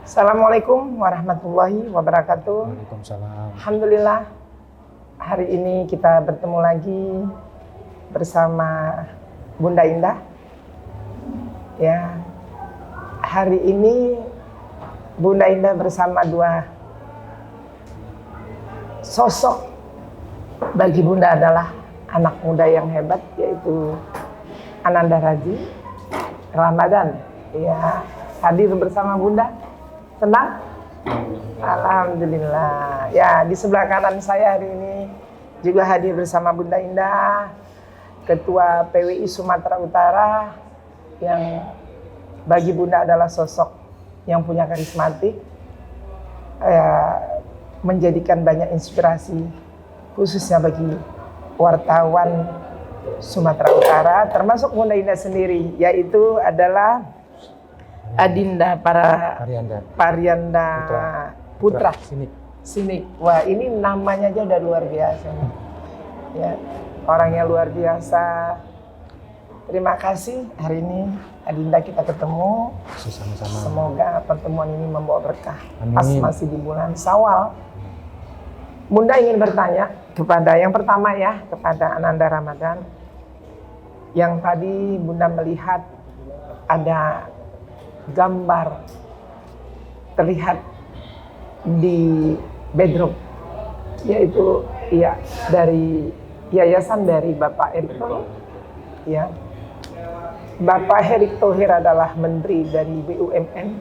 Assalamualaikum warahmatullahi wabarakatuh. Waalaikumsalam. Alhamdulillah, hari ini kita bertemu lagi bersama Bunda Indah. Ya, hari ini Bunda Indah bersama dua sosok bagi Bunda adalah anak muda yang hebat, yaitu Ananda Raji Ramadan. Ya, hadir bersama Bunda. Senang? Alhamdulillah. Ya, di sebelah kanan saya hari ini juga hadir bersama Bunda Indah, Ketua PWI Sumatera Utara, yang bagi Bunda adalah sosok yang punya karismatik, menjadikan banyak inspirasi, khususnya bagi wartawan Sumatera Utara, termasuk Bunda Indah sendiri, yaitu adalah Adinda Parianda Putra Sinik. Wah, ini namanya aja udah luar biasa. Ya, orangnya luar biasa. Terima kasih hari ini Adinda kita ketemu. Sama-sama. Semoga pertemuan ini membawa berkah. Amin. Pas masih di bulan Syawal. Bunda ingin bertanya kepada yang pertama ya, kepada Ananda Ramadan. Yang tadi Bunda melihat ada gambar terlihat di bedroom, yaitu ya dari yayasan dari Bapak Erick Thohir. Ya, Bapak Erick Thohir adalah menteri dari BUMN.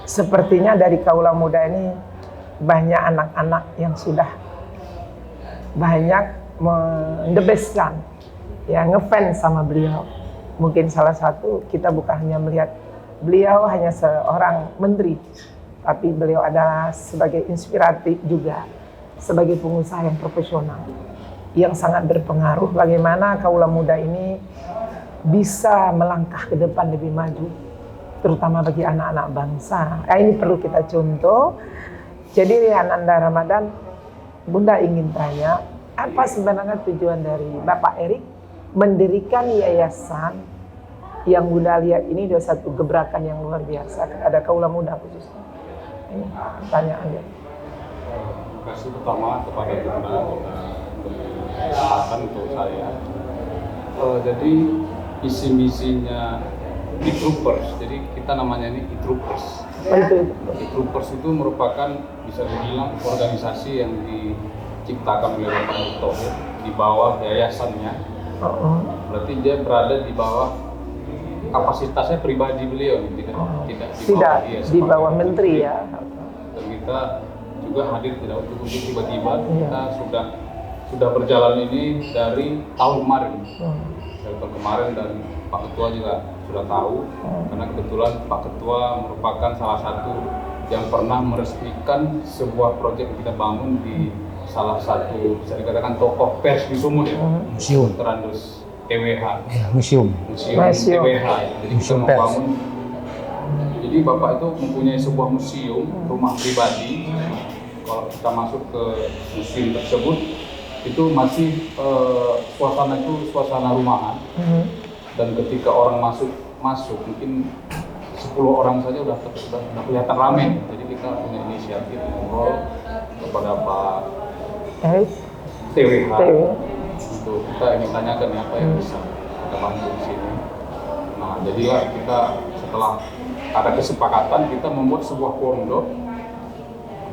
Sepertinya dari kaula muda ini banyak anak-anak yang sudah banyak mendebeskan, ya, ngefans sama beliau. Mungkin salah satu kita bukan hanya melihat beliau hanya seorang menteri, tapi beliau adalah sebagai inspiratif juga, sebagai pengusaha yang profesional, yang sangat berpengaruh bagaimana kaula muda ini bisa melangkah ke depan lebih maju, terutama bagi anak-anak bangsa. Ini perlu kita contoh. Jadi Ananda Ramadan, Bunda ingin tanya, apa sebenarnya tujuan dari Bapak Erick mendirikan yayasan yang Bunda lihat ini adalah satu gebrakan yang luar biasa kepada kaula muda khususnya. Ini pertanyaannya. Terima kasih pertama kepada Bunda kesempatan untuk saya. Jadi misinya e-troopers, jadi kita namanya ini e-troopers. E-troopers itu merupakan bisa dibilang organisasi yang diciptakan oleh Bapak Erick Thohir di bawah yayasannya. Berarti dia berada di bawah kapasitasnya pribadi beliau, tidak di bawah menteri ya. Dan kita juga hadir tidak untuk tiba-tiba. Kita sudah berjalan ini dari tahun kemarin. Dari tahun kemarin, dan Pak Ketua juga sudah tahu, karena kebetulan Pak Ketua merupakan salah satu yang pernah meresmikan sebuah proyek yang kita bangun di salah satu bisa dikatakan tokoh pers di Sumut ya, Museum Terandus TWH. Ya, museum TWH. Jadi kita membangun. Jadi Bapak itu mempunyai sebuah museum, rumah pribadi. Kalau kita masuk ke museum tersebut, itu masih suasana rumahan. Dan ketika orang masuk mungkin 10 orang saja udah kelihatan ramai. Jadi kita punya inisiatif ngobrol kepada Pak TWH untuk kita ingin tanyakan apa yang bisa kita bantu di sini. Nah, jadilah kita setelah ada kesepakatan kita membuat sebuah pondok.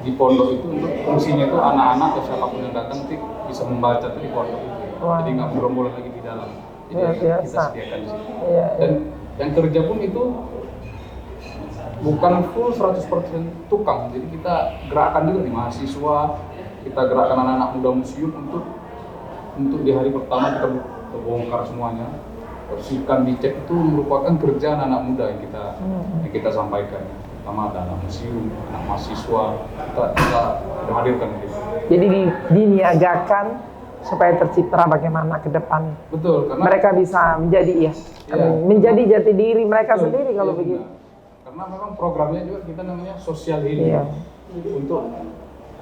Di pondok itu untuk fungsinya itu anak-anak atau siapapun yang datang bisa membaca di pondok itu. Jadi nggak berombolan lagi di dalam. Jadi kita sediakan di sini. Dan yang kerja pun itu bukan full 100% tukang. Jadi kita gerakan juga di mahasiswa. Kita gerakkan anak-anak muda museum untuk di hari pertama kita bongkar semuanya, bersihkan, dicek. Itu merupakan kerja anak-anak muda yang kita sampaikan. Pertama ada anak museum, anak mahasiswa, kita hadirkan gitu. Jadi diniagakan supaya tercipta bagaimana ke depan. Betul, karena mereka bisa menjadi menjadi jati diri mereka sendiri kalau begitu. Karena memang programnya juga kita namanya social healing, untuk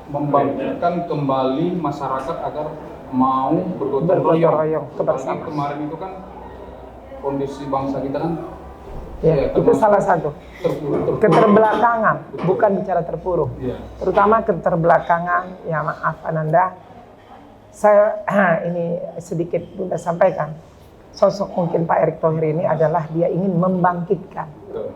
membangkitkan kembali masyarakat agar mau bergotong royong. Kebersamaan. Kemarin itu kan kondisi bangsa kita kan Ya, itu termasuk salah satu. terpuruk. Keterbelakangan, bukan bicara terpuruk. Iya. Terutama keterbelakangan, ya maaf Ananda, saya ini sedikit Bunda sampaikan. Sosok mungkin Pak Erick Thohir ini adalah dia ingin membangkitkan. Betul.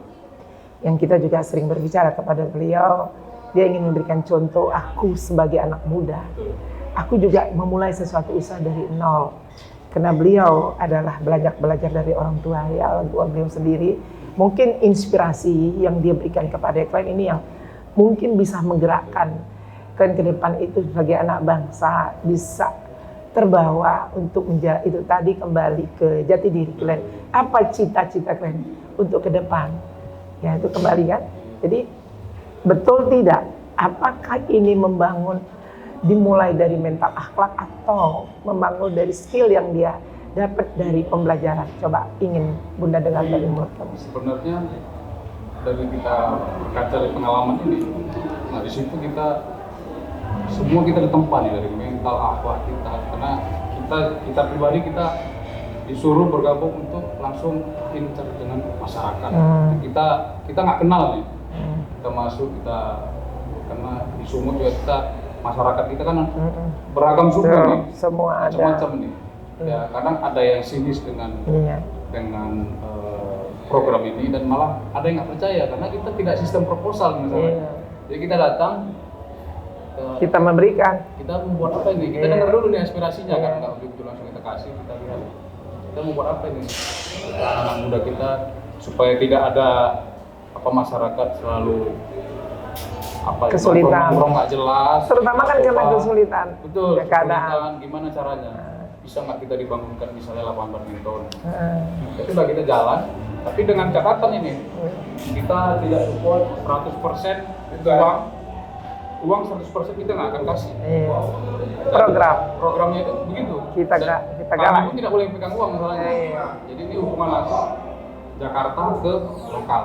Yang kita juga sering berbicara kepada beliau, dia ingin memberikan contoh aku sebagai anak muda. Betul. Aku juga memulai sesuatu usaha dari nol. Karena beliau adalah belajar dari orang tua, ya orang tua beliau sendiri. Mungkin inspirasi yang dia berikan kepada klien ini yang mungkin bisa menggerakkan klien ke depan itu sebagai anak bangsa bisa terbawa untuk menjadi itu tadi kembali ke jati diri klien. Apa cita-cita klien untuk ke depan? Ya itu kembali kan. Jadi betul tidak? Apakah ini membangun dimulai dari mental akhlak atau membangun dari skill yang dia dapat dari pembelajaran? Coba ingin Bunda dengar dari mulut kamu. Sebenarnya dari kita berkaca dari pengalaman ini, nah di situ kita semua kita ditempa nih dari mental akhlak kita, karena kita pribadi kita disuruh bergabung untuk langsung inter dengan masyarakat. Kita nggak kenal nih, kita masuk kita karena di Sumut juga kita masyarakat kita kan beragam suku nih, semua ada. macam-macam nih. Ya kadang ada yang sinis dengan program ini dan malah ada yang nggak percaya karena kita tidak sistem proposal misalnya. Jadi kita datang, kita memberikan, kita membuat apa ini? Kita dengar dulu nih aspirasinya kan, nggak begitu langsung kita kasih, kita lihat. Kita membuat apa ini? Anak muda kita supaya tidak ada masyarakat selalu kesulitan, nggak jelas, terutama kan karena kesulitan. Betul. Ya, kesulitan. Gimana caranya? Bisa nggak kita dibangunkan misalnya lapangan badminton? Itu udah kita jalan, tapi dengan catatan ini kita tidak support 100% uang 100% kita nggak akan kasih. Programnya itu begitu. Kita kami pun tidak boleh pegang uang misalnya. Jadi ini hubungan langsung Jakarta ke lokal.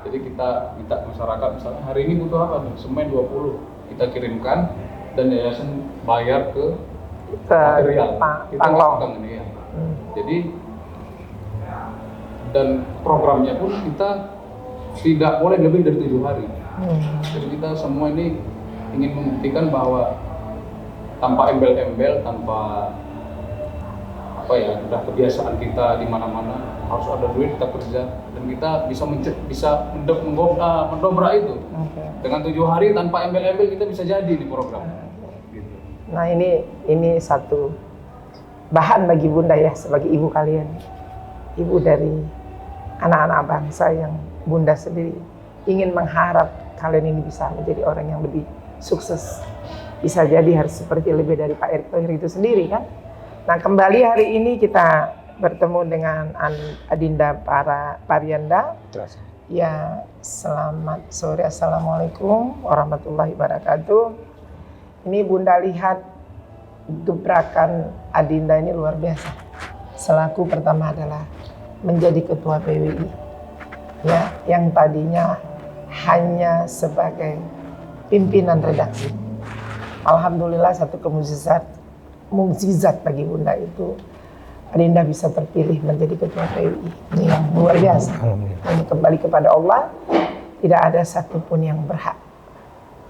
Jadi kita minta masyarakat misalnya hari ini butuh apa nih? Semen 20. Kita kirimkan dan yayasan bayar ke material. Kita pegang ini ya. Jadi dan programnya pun kita tidak boleh lebih dari 7 hari. Jadi kita semua ini ingin membuktikan bahwa tanpa embel-embel, tanpa udah kebiasaan kita di mana-mana harus ada duit kita kerja dan kita bisa mendobrak itu. Dengan 7 hari tanpa embel-embel kita bisa jadi di program. Gitu. Nah ini satu bahan bagi Bunda ya sebagai ibu kalian, ibu dari anak-anak bangsa yang Bunda sendiri ingin mengharap kalian ini bisa menjadi orang yang lebih sukses. Bisa jadi harus seperti lebih dari Pak Erick Thohir itu sendiri kan. Nah kembali hari ini kita bertemu dengan Adinda Parianda. Ya selamat sore, assalamualaikum warahmatullahi wabarakatuh. Ini Bunda lihat gebrakan Adinda ini luar biasa. Selaku pertama adalah menjadi ketua PWI. Ya, yang tadinya hanya sebagai pimpinan redaksi. Alhamdulillah satu mukjizat bagi Bunda itu Adinda bisa terpilih menjadi ketua PWI. Ini yang luar biasa. Ini kembali kepada Allah. Tidak ada satupun yang berhak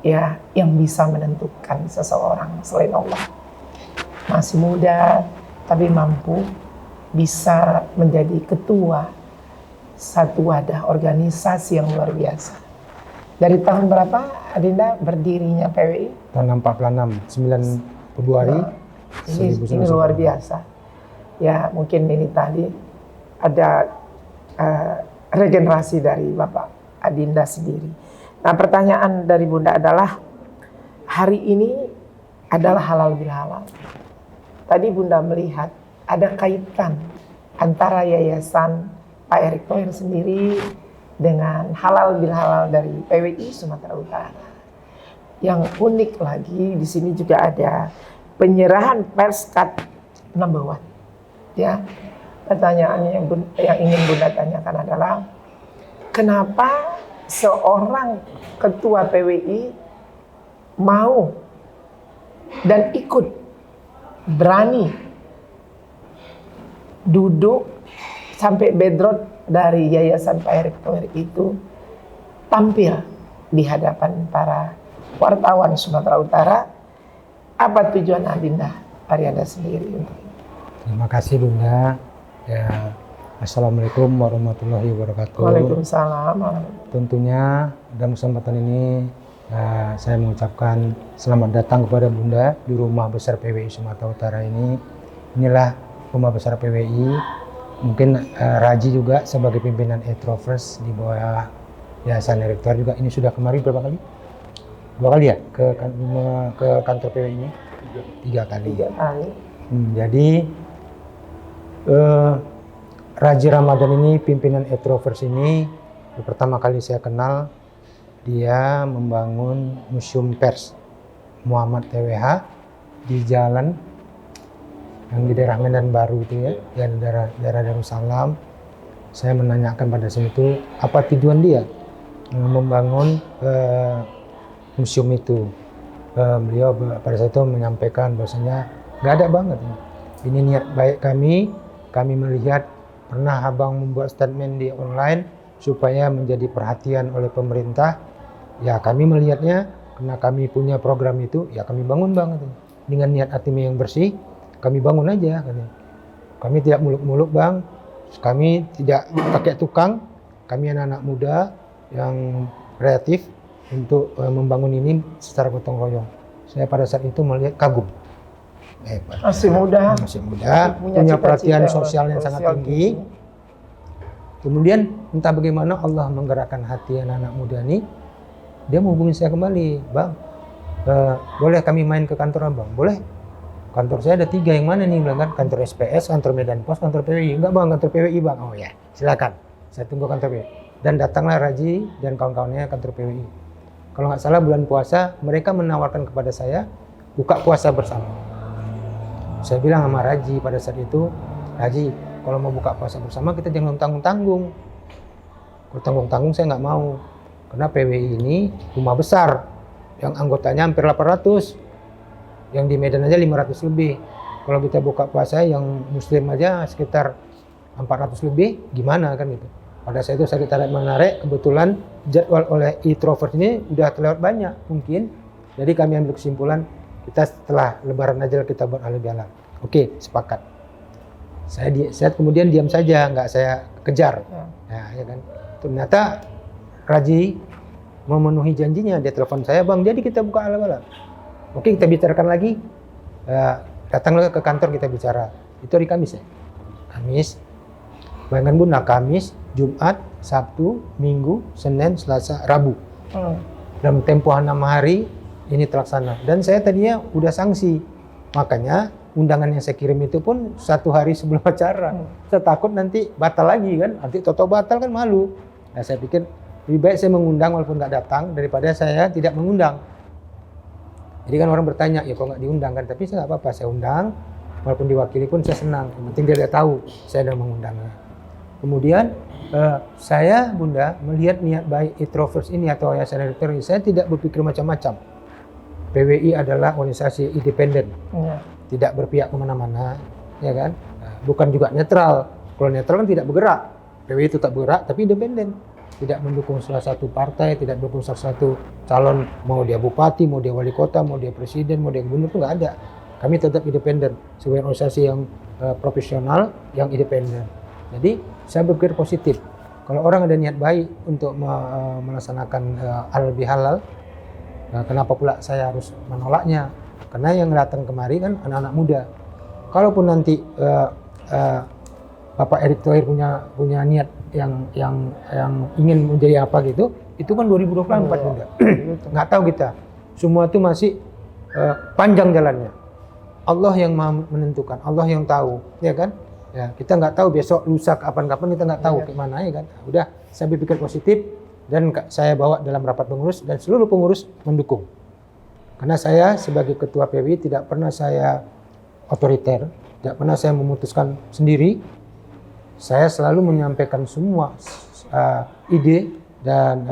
ya yang bisa menentukan seseorang selain Allah. Masih muda tapi mampu bisa menjadi ketua satu wadah organisasi yang luar biasa. Dari tahun berapa Adinda berdirinya PWI? Tahun 46, 9 Februari. Ini luar biasa. Ya mungkin ini tadi ada regenerasi dari Bapak Adinda sendiri. Nah pertanyaan dari Bunda adalah hari ini adalah halal bihalal. Tadi Bunda melihat ada kaitan antara yayasan Pak Erick Thohir sendiri dengan halal bihalal dari PWI Sumatera Utara. Yang unik lagi di sini juga ada penyerahan Perskat No. 1. Ya, pertanyaannya yang ingin Bunda tanyakan adalah kenapa seorang ketua PWI mau dan ikut berani duduk sampai bedrock dari Yayasan Pak Erick Thohir itu tampil di hadapan para wartawan Sumatera Utara. Apa tujuan Adinda Arianda sendiri untuk ini? Terima kasih Bunda. Ya, Assalamualaikum warahmatullahi wabarakatuh. Waalaikumsalam. Tentunya dalam kesempatan ini saya mengucapkan selamat datang kepada Bunda di Rumah Besar PWI Sumatera Utara ini. Inilah Rumah Besar PWI. Mungkin Raji juga sebagai pimpinan Etrovers di bawah Yayasan Erick Thohir juga ini sudah kemari berapa kali? 2 kali ya ke kantor PWI ini? 3 kali. 3 kali. Jadi Raji Ramadan ini pimpinan Etrovers ini pertama kali saya kenal. Dia membangun museum pers Muhammad TWH di jalan yang di daerah Medan Baru itu ya, di daerah Darussalam. Saya menanyakan pada saat itu apa tujuan dia membangun museum itu. Beliau pada saat itu menyampaikan bahwasanya nggak ada banget. Ini niat baik kami melihat pernah abang membuat statement di online supaya menjadi perhatian oleh pemerintah. Ya kami melihatnya karena kami punya program itu, ya kami bangun banget. Dengan niat hati yang bersih, kami bangun aja. Kami tidak muluk-muluk bang, kami tidak pakai tukang, kami anak-anak muda yang kreatif untuk membangun ini secara gotong royong. Saya pada saat itu melihat kagum. Masih muda, punya perhatian sosial yang sangat tinggi. Kemudian entah bagaimana Allah menggerakkan hati anak-anak muda ini, dia menghubungi saya kembali, bang, boleh kami main ke kantor abang? Boleh. Kantor saya ada 3, yang mana nih? Bilang kan kantor SPS, kantor Medan Pos, kantor PWI. Enggak bang, kantor PWI bang. Oh ya, silakan. Saya tunggu kantor PWI. Dan datanglah Raji dan kawan-kawannya kantor PWI. Kalau nggak salah bulan puasa, mereka menawarkan kepada saya buka puasa bersama. Saya bilang sama Raji pada saat itu, Raji, kalau mau buka puasa bersama kita jangan tanggung-tanggung. Kalau tanggung-tanggung saya nggak mau. Karena PWI ini rumah besar, yang anggotanya hampir 800, yang di Medan aja 500 lebih. Kalau kita buka puasa yang Muslim aja sekitar 400 lebih, gimana kan gitu. Pada saat itu saya ditarik menarik, kebetulan jadwal oleh Etrovers ini udah terlewat banyak mungkin. Jadi kami ambil kesimpulan, kita setelah Lebaran aja kita buat halal bihalal. Oke, sepakat. Saya kemudian diam saja, nggak saya kejar. Nah, ya kan. Ternyata Raji memenuhi janjinya, dia telepon saya, bang, jadi kita buka halal-halal. Oke, kita bicarakan lagi. Datanglah ke kantor kita bicara. Itu hari Kamis ya. Kamis. Bayangkan Bunda, Kamis, Jumat, Sabtu, Minggu, Senin, Selasa, Rabu. Dalam tempo 6 hari ini terlaksana. Dan saya tadinya udah sanksi. Makanya undangan yang saya kirim itu pun 1 hari sebelum acara. Saya takut nanti batal lagi kan. Nanti toto batal kan malu. Nah, saya pikir lebih baik saya mengundang walaupun nggak datang daripada saya tidak mengundang. Jadi kan orang bertanya, ya kok nggak diundang kan? Tapi saya nggak apa-apa, saya undang. Walaupun diwakili pun saya senang. Yang penting dia tahu saya sudah mengundangnya. Kemudian saya, Bunda, melihat niat baik Etrovers ini atau Yayasan Erick Thohir, saya tidak berpikir macam-macam. PWI adalah organisasi independen, tidak berpihak kemana-mana, ya kan? Bukan juga netral. Kalau netral kan tidak bergerak. PWI tetap bergerak, tapi independen. Tidak mendukung salah satu partai, tidak mendukung salah satu calon, mau dia bupati, mau dia wali kota, mau dia presiden, mau dia gubernur, itu nggak ada. Kami tetap independen, sebagai organisasi yang profesional, yang independen. Jadi saya berpikir positif. Kalau orang ada niat baik untuk melaksanakan halal bihalal, kenapa pula saya harus menolaknya? Karena yang datang kemari kan anak-anak muda. Kalaupun nanti Bapak Erick Thohir punya niat yang ingin menjadi apa gitu, itu kan 2024 Bunda. Nggak tahu kita. Semua itu masih panjang jalannya. Allah yang menentukan, Allah yang tahu, ya kan? Ya, kita nggak tahu besok, lusa, kapan-kapan kita nggak tahu gimana ya kan. Udah, saya berpikir positif dan saya bawa dalam rapat pengurus dan seluruh pengurus mendukung. Karena saya sebagai ketua PWI tidak pernah saya otoriter, tidak pernah saya memutuskan sendiri. Saya selalu menyampaikan semua ide dan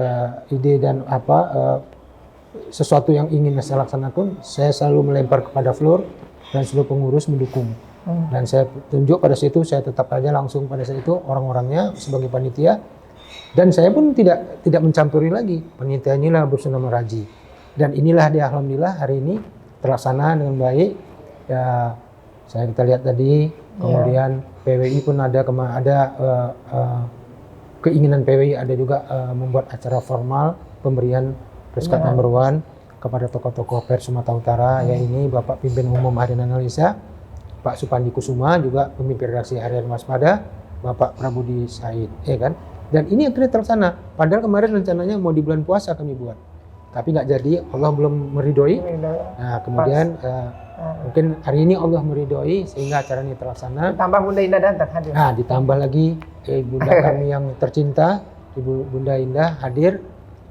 sesuatu yang ingin saya laksanakan, saya selalu melempar kepada floor dan seluruh pengurus mendukung. Dan saya tunjuk pada situ, saya tetap aja langsung pada saat itu orang-orangnya sebagai panitia. Dan saya pun tidak mencampuri lagi. Panitia inilah bersama meraji. Dan inilah dia, alhamdulillah hari ini terlaksana dengan baik. Ya, kita lihat tadi, kemudian PWI pun ada keinginan PWI ada juga membuat acara formal pemberian Preskat Number 1 kepada tokoh-tokoh pers Sumatera Utara, ya ini Bapak Pimpin Umum Harian Analisa, Pak Supandi Kusuma, juga pemimpin redaksi Harian Waspada, Bapak Prabudi Said, ya kan? Dan ini akhirnya terlaksana. Padahal kemarin rencananya mau di bulan puasa kami buat, tapi nggak jadi, Allah belum meridhoi. Nah, kemudian mungkin hari ini Allah meridhoi sehingga acara ini terlaksana. Tambah Bunda Indah datang hadir. Nah, ditambah lagi Bunda kami yang tercinta, Ibu Bunda Indah hadir,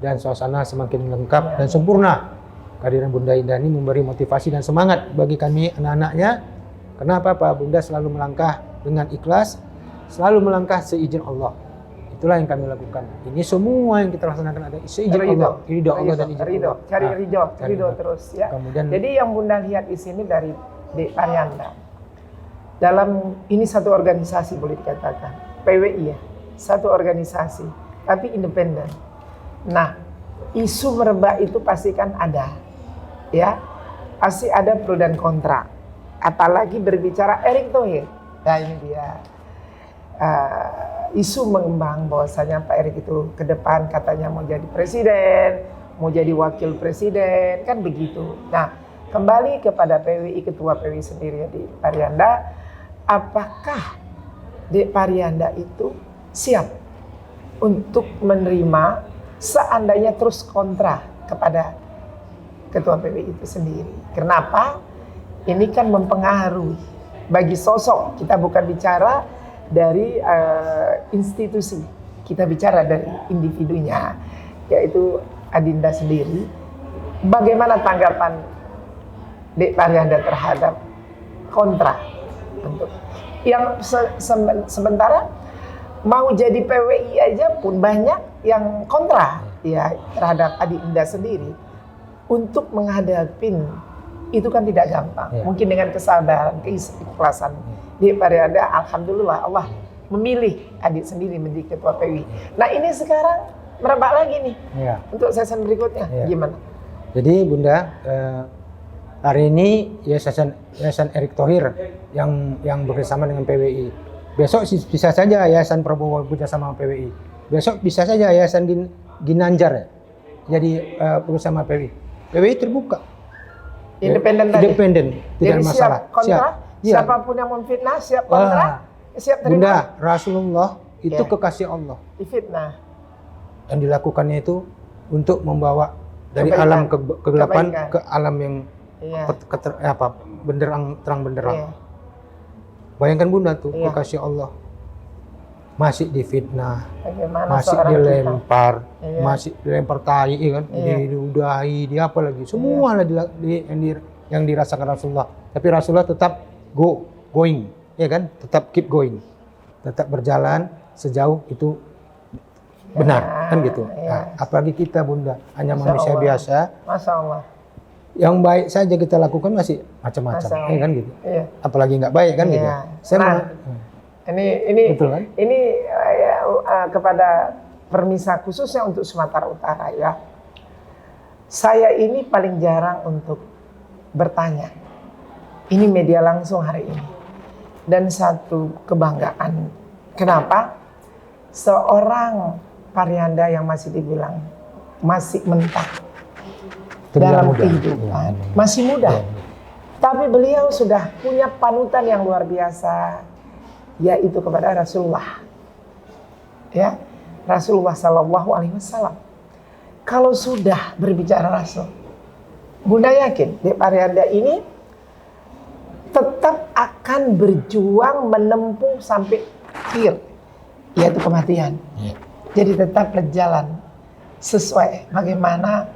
dan suasana semakin lengkap dan sempurna. Kehadiran Bunda Indah ini memberi motivasi dan semangat bagi kami anak-anaknya. Kenapa Pak? Bunda selalu melangkah dengan ikhlas, selalu melangkah seizin Allah. Itulah yang kami lakukan. Ini semua yang kita laksanakan ada seizin Allah, ridho Allah dan izin Allah. Cari ridho terus ya. Kemudian, jadi yang Bunda lihat di sini dari Dek Parianda, dalam ini satu organisasi boleh dikatakan PWI ya, satu organisasi tapi independen. Nah, isu merebak itu pasti kan ada, ya, pasti ada pro dan kontra. Apalagi berbicara Erick Thohir, nah ini dia. Isu mengembang bahwasanya Pak Erick itu ke depan katanya mau jadi presiden, mau jadi wakil presiden, kan begitu. Nah, kembali kepada PWI, Ketua PWI sendiri di Parianda, apakah Dek Parianda itu siap untuk menerima seandainya terus kontra kepada Ketua PWI itu sendiri? Kenapa? Ini kan mempengaruhi bagi sosok, kita bukan bicara dari institusi, kita bicara dari individunya, yaitu Adinda sendiri. Bagaimana tanggapan Dek Parianda terhadap kontra untuk yang sementara mau jadi PWI aja pun banyak yang kontra ya terhadap Adinda sendiri. Untuk menghadapi itu kan tidak gampang. Mungkin dengan kesabaran, keikhlasan Dek Parianda, alhamdulillah Allah memilih adik sendiri menjadi ketua PWI. Nah, ini sekarang merebak lagi nih. Untuk season berikutnya gimana? Jadi Bunda, hari ini Yayasan Erick Thohir yang bekerjasama dengan PWI. Besok bisa saja Yayasan Prabowo bekerjasama dengan PWI. Besok bisa saja Yayasan Ginanjar jadi bersama PWI. PWI terbuka. Independen tadi. Independen, tidak jadi masalah. Siap kontra, siapapun yang memfitnah siap kontra, siap terima. Bunda, Rasulullah itu kekasih Allah. Difitnah. Yang dilakukannya itu untuk membawa dari alam kegelapan ke alam yang terang benderang. Bayangkan Bunda tuh, kekasih Allah masih difitnah, masih dilempar, masih dilempar tai kan, diludahi, di apa lagi, semua lah yang dirasakan Rasulullah. Tapi Rasulullah tetap going, ya kan, tetap keep going, tetap berjalan sejauh itu benar, kan gitu. Nah, apalagi kita Bunda, hanya manusia biasa. Masya Allah. Yang baik saja kita lakukan masih macam-macam, ya kan gitu. Apalagi nggak baik kan gitu. Ini betul, kan? Ini kepada permisa khususnya untuk Sumatera Utara ya. Saya ini paling jarang untuk bertanya. Ini media langsung hari ini. Dan satu kebanggaan. Kenapa? Seorang Parianda yang masih dibilang masih mentah dalam kehidupan, masih muda. Tapi beliau sudah punya panutan yang luar biasa, yaitu kepada Rasulullah. Ya, Rasulullah SAW. Kalau sudah berbicara Rasul, Bunda yakin Dek Parianda ini tetap akan berjuang menempuh sampai akhir, yaitu kematian. Jadi tetap berjalan sesuai bagaimana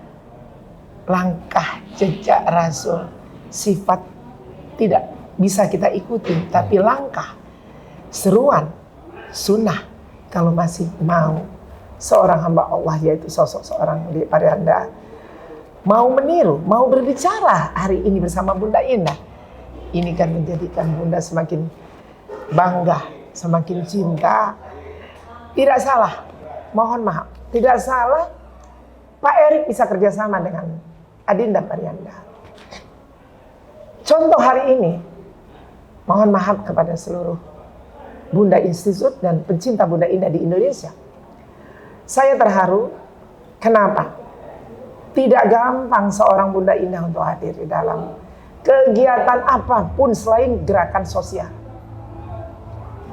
langkah jejak Rasul. Sifat tidak bisa kita ikuti, tapi langkah, seruan, sunnah. Kalau masih mau seorang hamba Allah, yaitu sosok seorang Dek Parianda, mau meniru, mau berbicara hari ini bersama Bunda Indah, ini kan menjadikan Bunda semakin bangga, semakin cinta. Tidak salah, mohon maaf, tidak salah Pak Erik bisa kerjasama dengan Adinda Marianda. Contoh hari ini, mohon maaf kepada seluruh Bunda Institute dan pencinta Bunda Indah di Indonesia. Saya terharu, kenapa? Tidak gampang seorang Bunda Indah untuk hadir di dalam kegiatan apapun selain gerakan sosial.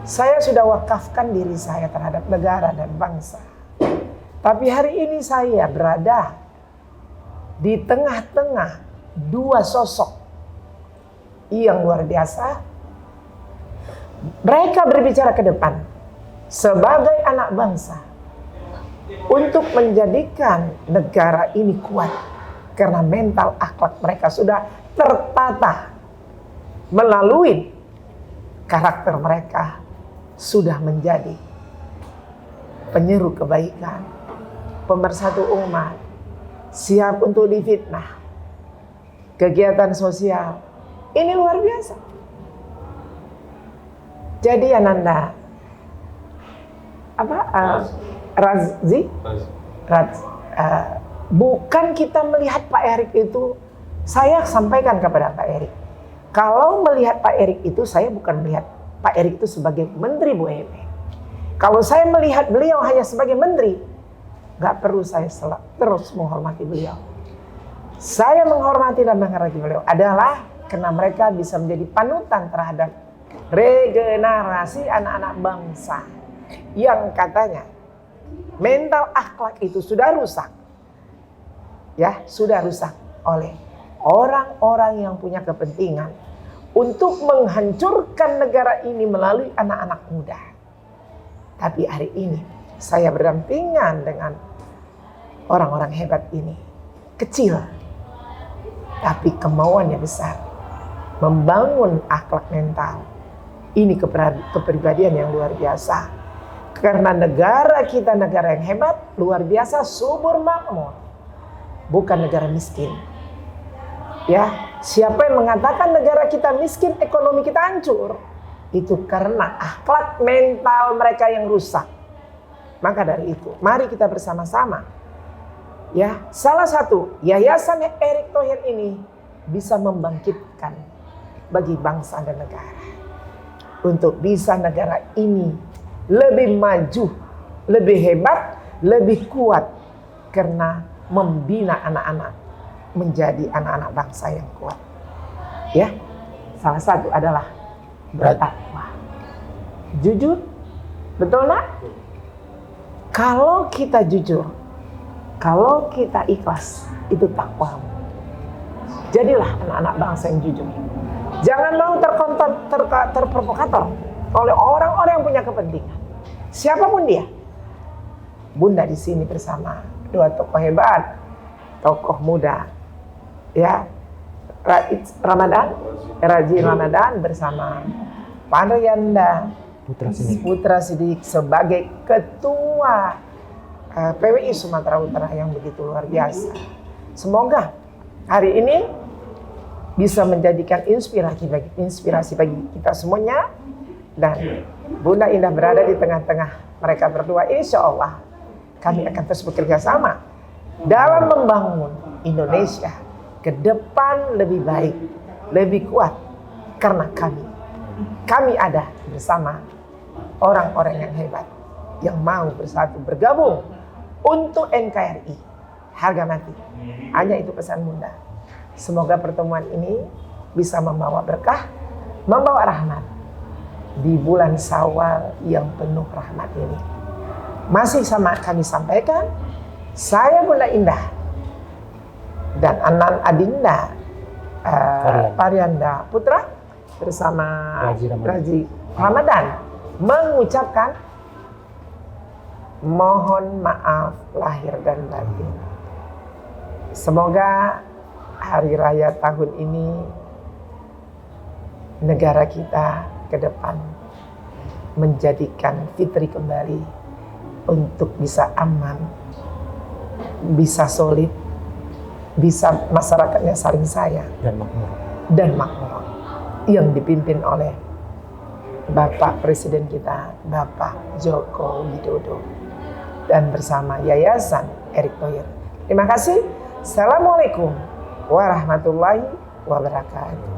Saya sudah wakafkan diri saya terhadap negara dan bangsa. Tapi hari ini saya berada di tengah-tengah dua sosok yang luar biasa. Mereka berbicara ke depan sebagai anak bangsa untuk menjadikan negara ini kuat karena mental akhlak mereka sudah tertata melalui karakter mereka sudah menjadi penyeru kebaikan, pemersatu umat, siap untuk difitnah, kegiatan sosial. Ini luar biasa. Jadi Ananda, bukan kita melihat Pak Erik itu, saya sampaikan kepada Pak Erik, kalau melihat Pak Erik itu, saya bukan melihat Pak Erik itu sebagai Menteri BUMN. Kalau saya melihat beliau hanya sebagai menteri, nggak perlu saya terus menghormati beliau. Saya menghormati dan menghargai beliau adalah karena mereka bisa menjadi panutan terhadap regenerasi anak-anak bangsa yang katanya mental akhlak itu sudah rusak, ya sudah rusak oleh orang-orang yang punya kepentingan untuk menghancurkan negara ini melalui anak-anak muda. Tapi hari ini saya berdampingan dengan orang-orang hebat ini, kecil tapi kemauannya besar, membangun akhlak mental. Ini kepribadian yang luar biasa. Karena negara kita negara yang hebat, luar biasa, subur makmur, bukan negara miskin. Ya, siapa yang mengatakan negara kita miskin, ekonomi kita hancur, itu karena akhlak mental mereka yang rusak. Maka dari itu, mari kita bersama-sama, ya, salah satu Yayasan Erick Thohir ini bisa membangkitkan bagi bangsa dan negara untuk bisa negara ini lebih maju, lebih hebat, lebih kuat karena membina anak-anak menjadi anak-anak bangsa yang kuat. Ya, salah satu adalah bertakwa. Jujur, betul nak? Kalau kita jujur, kalau kita ikhlas, itu takwa. Jadilah anak-anak bangsa yang jujur. Jangan mau terprovokator oleh orang-orang yang punya kepentingan. Siapapun dia. Bunda di sini bersama dua tokoh hebat, tokoh muda. Ya, Raji Ramadan bersama Pak Andrianda Putra Sidik sebagai ketua PWI Sumatera Utara yang begitu luar biasa. Semoga hari ini bisa menjadikan inspirasi bagi kita semuanya, dan Bunda Indah berada di tengah-tengah mereka berdua. Insya Allah kami akan terus bekerja sama dalam membangun Indonesia ke depan lebih baik, lebih kuat, karena kami ada bersama orang-orang yang hebat yang mau bersatu bergabung untuk NKRI harga mati. Hanya itu pesan Bunda. Semoga pertemuan ini bisa membawa berkah, membawa rahmat di bulan Syawal yang penuh rahmat ini. Masih sama kami sampaikan, saya Bunda Indah dan Anan Adinda Parianda Putra bersama Raji Ramadan mengucapkan mohon maaf lahir dan batin. Semoga hari raya tahun ini negara kita ke depan menjadikan fitri kembali untuk bisa aman, bisa solid, bisa masyarakatnya saling sayang dan makmur. yang dipimpin oleh Bapak Presiden kita, Bapak Joko Widodo, dan bersama Yayasan Erick Thohir. Terima kasih. Assalamualaikum warahmatullahi wabarakatuh.